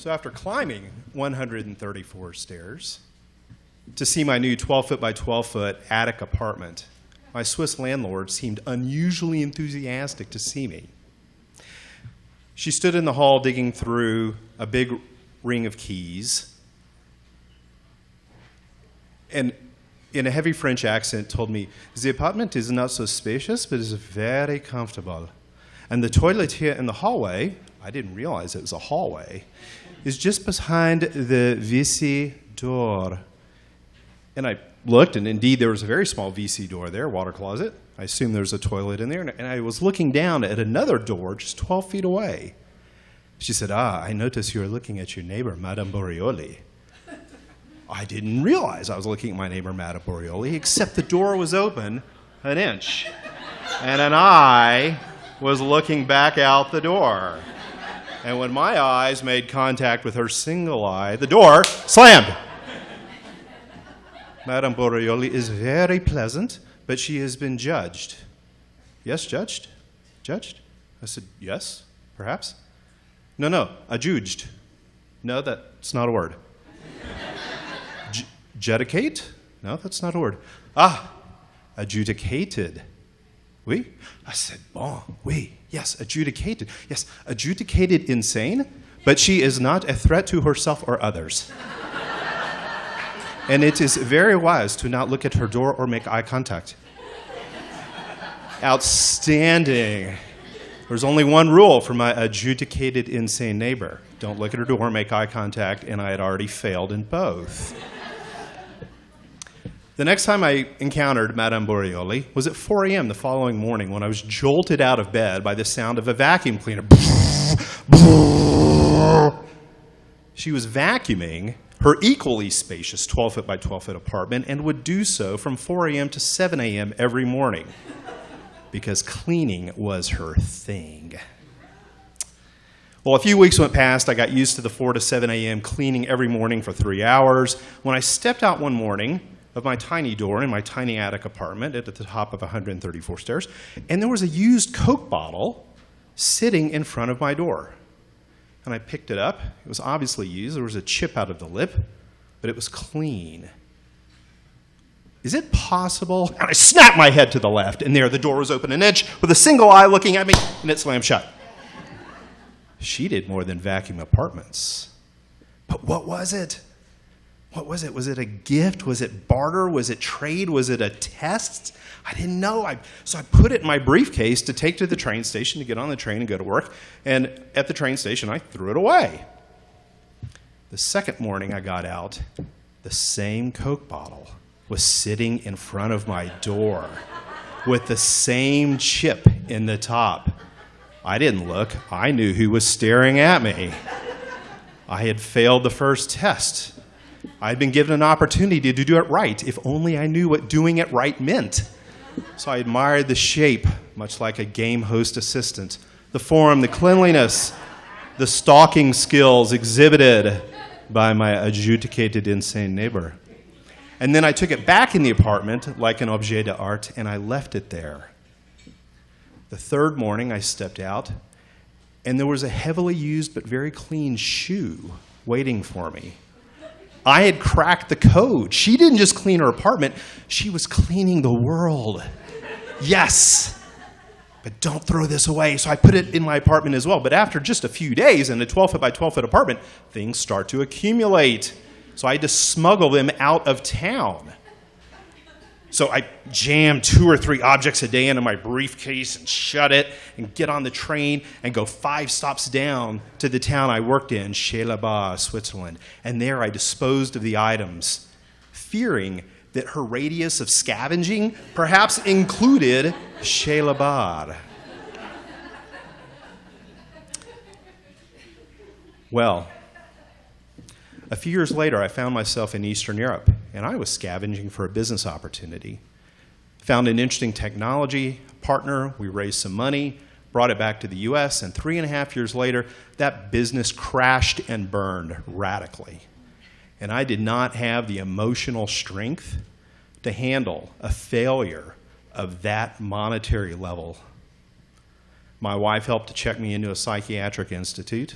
So after climbing 134 stairs to see my new 12-foot by 12-foot attic apartment, my Swiss landlord seemed unusually enthusiastic to see me. She stood in the hall digging through a big ring of keys and in a heavy French accent told me, "The apartment is not so spacious, but is very comfortable. And the toilet here in the hallway," I didn't realize it was a hallway, "is just behind the WC door." And I looked, and indeed there was a very small WC door there, water closet. I assumed there was a toilet in there, and I was looking down at another door just 12 feet away. She said, "I notice you're looking at your neighbor, Madame Boreoli." I didn't realize I was looking at my neighbor, Madame Boreoli, except the door was open an inch, and an eye was looking back out the door. And when my eyes made contact with her single eye, the door slammed. Madame Boreoli is very pleasant, but she has been judged. "Yes, judged? Judged?" I said, "Yes, perhaps." No, adjudged. No, that's not a word. Judicate? No, that's not a word. Adjudicated. Oui? I said, "Bon, oui, yes, adjudicated. Yes, adjudicated insane, but she is not a threat to herself or others. And it is very wise to not look at her door or make eye contact." Outstanding. There's only one rule for my adjudicated insane neighbor. Don't look at her door, make eye contact, and I had already failed in both. The next time I encountered Madame Boreoli was at 4 a.m. the following morning when I was jolted out of bed by the sound of a vacuum cleaner. She was vacuuming her equally spacious 12-foot by 12-foot apartment and would do so from 4 a.m. to 7 a.m. every morning because cleaning was her thing. Well, a few weeks went past. I got used to the 4 to 7 a.m. cleaning every morning for 3 hours. When I stepped out one morning of my tiny door in my tiny attic apartment at the top of 134 stairs, and there was a used Coke bottle sitting in front of my door. And I picked it up. It was obviously used. There was a chip out of the lip, but it was clean. Is it possible? And I snapped my head to the left, and there the door was open an inch with a single eye looking at me, and it slammed shut. She did more than vacuum apartments. But what was it? What was it? Was it a gift? Was it barter? Was it trade? Was it a test? I didn't know. So I put it in my briefcase to take to the train station to get on the train and go to work. And at the train station, I threw it away. The second morning I got out, the same Coke bottle was sitting in front of my door with the same chip in the top. I didn't look. I knew who was staring at me. I had failed the first test. I had been given an opportunity to do it right, if only I knew what doing it right meant. So I admired the shape, much like a game host assistant, the form, the cleanliness, the stalking skills exhibited by my adjudicated insane neighbor. And then I took it back in the apartment like an objet d'art, and I left it there. The third morning, I stepped out, and there was a heavily used but very clean shoe waiting for me. I had cracked the code. She didn't just clean her apartment, she was cleaning the world. Yes, but don't throw this away. So I put it in my apartment as well. But after just a few days in a 12-foot by 12-foot apartment, things start to accumulate. So I had to smuggle them out of town. So I jammed 2 or 3 objects a day into my briefcase and shut it and get on the train and go 5 stops down to the town I worked in, Chez-les-Bas, Switzerland. And there I disposed of the items, fearing that her radius of scavenging perhaps included Chez-les-Bas. Well, a few years later, I found myself in Eastern Europe, and I was scavenging for a business opportunity. Found an interesting technology partner, we raised some money, brought it back to the US, and 3.5 years later, that business crashed and burned radically. And I did not have the emotional strength to handle a failure of that monetary level. My wife helped to check me into a psychiatric institute.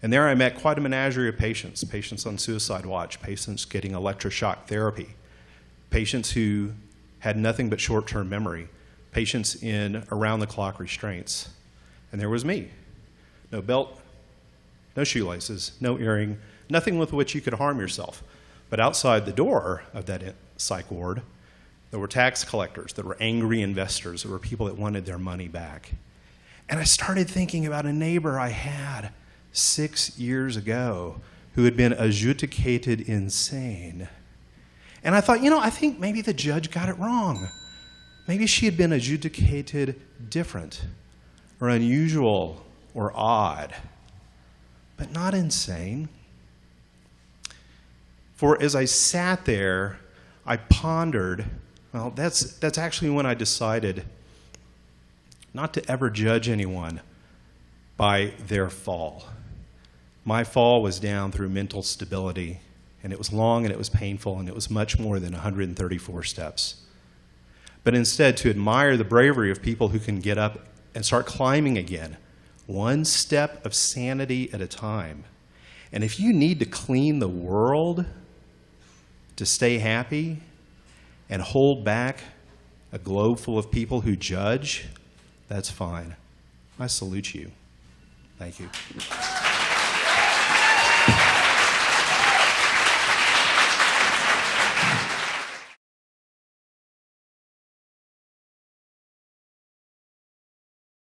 And there I met quite a menagerie of patients, patients on suicide watch, patients getting electroshock therapy, patients who had nothing but short-term memory, patients in around-the-clock restraints. And there was me. No belt, no shoelaces, no earring, nothing with which you could harm yourself. But outside the door of that psych ward, there were tax collectors, there were angry investors, there were people that wanted their money back. And I started thinking about a neighbor I had 6 years ago who had been adjudicated insane. And I thought, I think maybe the judge got it wrong. Maybe she had been adjudicated different or unusual or odd, but not insane. For as I sat there, I pondered, well, that's actually when I decided not to ever judge anyone by their fall. My fall was down through mental stability, and it was long and it was painful, and it was much more than 134 steps. But instead, to admire the bravery of people who can get up and start climbing again, one step of sanity at a time. And if you need to clean the world to stay happy and hold back a globe full of people who judge, that's fine. I salute you. Thank you.